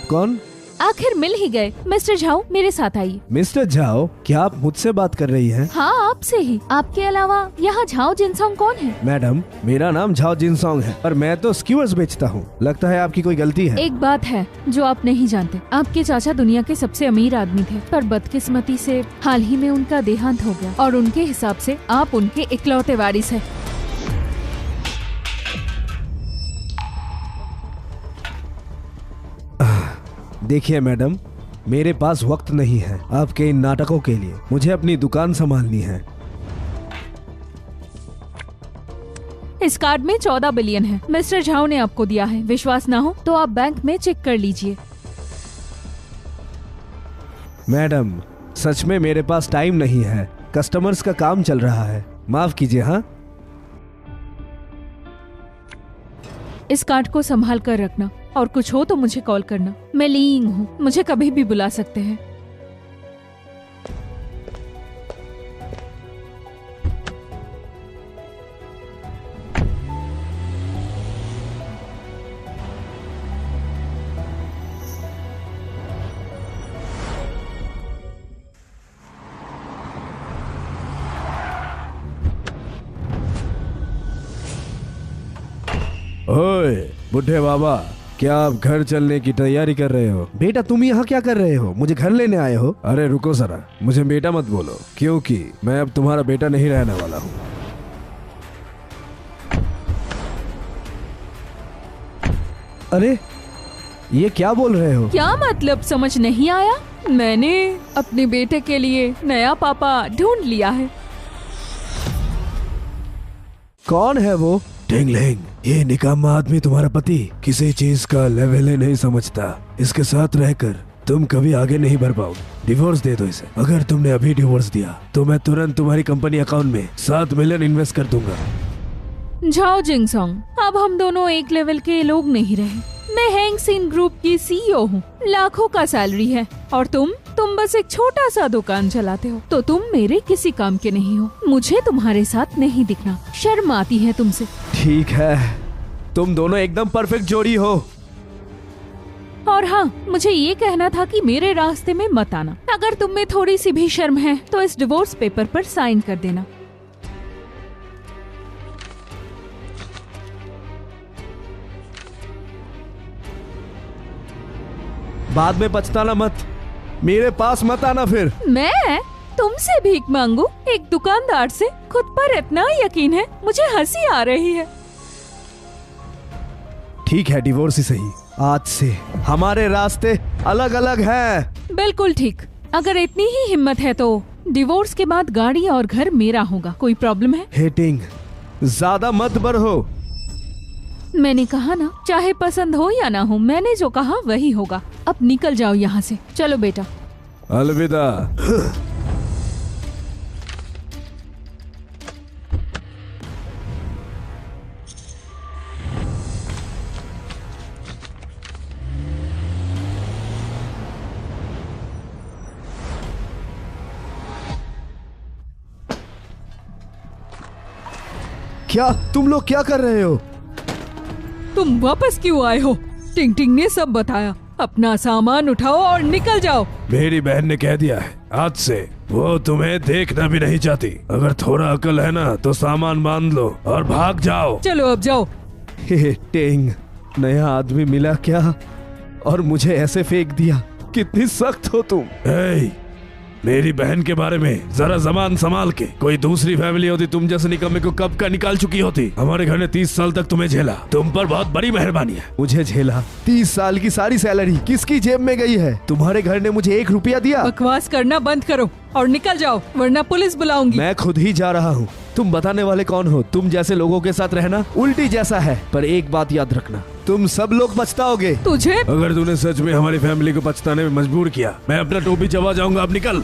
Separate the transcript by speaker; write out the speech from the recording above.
Speaker 1: कौन?
Speaker 2: आखिर मिल ही गए। मिस्टर झाओ, मेरे साथ आइए।
Speaker 1: मिस्टर झाओ, क्या आप मुझसे बात कर रही हैं?
Speaker 2: हाँ, आपसे ही। आपके अलावा यहाँ झाओ जिनसोंग कौन है?
Speaker 1: मैडम, मेरा नाम झाओ जिनसोंग है, पर मैं तो स्क्यूअर्स बेचता हूँ। लगता है आपकी कोई गलती है।
Speaker 2: एक बात है जो आप नहीं जानते, आपके चाचा दुनिया के सबसे अमीर आदमी थे, पर बदकिस्मती से हाल ही में उनका देहांत हो गया और उनके हिसाब से आप उनके इकलौते वारिस हैं।
Speaker 1: देखिए मैडम, मेरे पास वक्त नहीं है आपके इन नाटकों के लिए। मुझे अपनी दुकान संभालनी है।
Speaker 2: इस कार्ड में 14 बिलियन है। मिस्टर झाओ ने आपको दिया है। विश्वास ना हो तो आप बैंक में चेक कर लीजिए।
Speaker 1: मैडम, सच में मेरे पास टाइम नहीं है। कस्टमर्स का काम चल रहा है, माफ कीजिए। हाँ,
Speaker 2: इस कार्ड को संभाल कर रखना और कुछ हो तो मुझे कॉल करना। मैं लीइंग हूँ, मुझे कभी भी बुला सकते हैं।
Speaker 1: ओए बुढ़े बाबा, क्या आप घर चलने की तैयारी कर रहे हो? बेटा, तुम यहाँ क्या कर रहे हो? मुझे घर लेने आए हो? अरे रुको जरा, मुझे बेटा मत बोलो, क्योंकि मैं अब तुम्हारा बेटा नहीं रहने वाला हूँ। अरे ये क्या बोल रहे हो?
Speaker 2: क्या मतलब समझ नहीं आया? मैंने अपने बेटे के लिए नया पापा ढूंढ लिया है।
Speaker 1: कौन है वो? टिंगलिंग, ये निकामा आदमी तुम्हारा पति किसी चीज का लेवल ही नहीं समझता। इसके साथ रहकर तुम कभी आगे नहीं बढ़ पाओगे। डिवोर्स दे दो इसे। अगर तुमने अभी डिवोर्स दिया तो मैं तुरंत तुम्हारी कंपनी अकाउंट में 7 मिलियन इन्वेस्ट कर दूंगा।
Speaker 2: झाओ जिनसोंग, अब हम दोनों एक लेवल के लोग नहीं रहे। मैं हैंग सिन ग्रुप की सीईओ हूँ, लाखों का सैलरी है, और तुम बस एक छोटा सा दुकान चलाते हो, तो तुम मेरे किसी काम के नहीं हो। मुझे तुम्हारे साथ नहीं दिखना, शर्म आती है तुमसे।
Speaker 1: ठीक है, तुम दोनों एकदम परफेक्ट जोड़ी हो।
Speaker 2: और हाँ, मुझे ये कहना था कि मेरे रास्ते में मत आना। अगर तुम में थोड़ी सी भी शर्म है तो इस डिवोर्स पेपर पर साइन कर देना।
Speaker 1: बाद में पछताना मत, मेरे पास मत आना फिर।
Speaker 2: मैं तुमसे भीख मांगू? एक दुकानदार से खुद पर इतना यकीन है, मुझे हंसी आ रही है।
Speaker 1: ठीक है, डिवोर्स ही सही। आज से हमारे रास्ते अलग अलग हैं।
Speaker 2: बिल्कुल ठीक। अगर इतनी ही हिम्मत है तो डिवोर्स के बाद गाड़ी और घर मेरा होगा। कोई प्रॉब्लम है?
Speaker 1: हेटिंग, ज्यादा मत बढ़ो।
Speaker 2: मैंने कहा ना, चाहे पसंद हो या ना हो, मैंने जो कहा वही होगा। अब निकल जाओ यहाँ से। चलो बेटा।
Speaker 1: अलविदा। क्या तुम लोग क्या कर रहे हो?
Speaker 2: तुम वापस क्यों आए हो? टिंग टिंग ने सब बताया। अपना सामान उठाओ और निकल जाओ।
Speaker 1: मेरी बहन ने कह दिया है, आज से वो तुम्हें देखना भी नहीं चाहती। अगर थोड़ा अकल है ना तो सामान बांध लो और भाग जाओ।
Speaker 2: चलो अब जाओ।
Speaker 1: टिंग, नया आदमी मिला क्या और मुझे ऐसे फेंक दिया? कितनी सख्त हो तुम। मेरी बहन के बारे में जरा जबान संभाल के। कोई दूसरी फैमिली होती तुम जैसे निकम्मे को कब का निकाल चुकी होती। हमारे घर ने 30 साल तक तुम्हें झेला, तुम पर बहुत बड़ी मेहरबानी है। मुझे झेला? 30 साल की सारी सैलरी किसकी जेब में गई है? तुम्हारे घर ने मुझे 1 रुपया दिया?
Speaker 2: बकवास करना बंद करो और निकल जाओ, वरना पुलिस बुलाऊंगी।
Speaker 1: मैं खुद ही जा रहा हूँ। तुम बताने वाले कौन हो? तुम जैसे लोगों के साथ रहना उल्टी जैसा है। पर एक बात याद रखना, तुम सब लोग पछताओगे।
Speaker 2: तुझे?
Speaker 1: अगर तूने सच में हमारी फैमिली को पछताने में मजबूर किया, मैं अपना टोपी चबा जाऊंगा। अब निकल।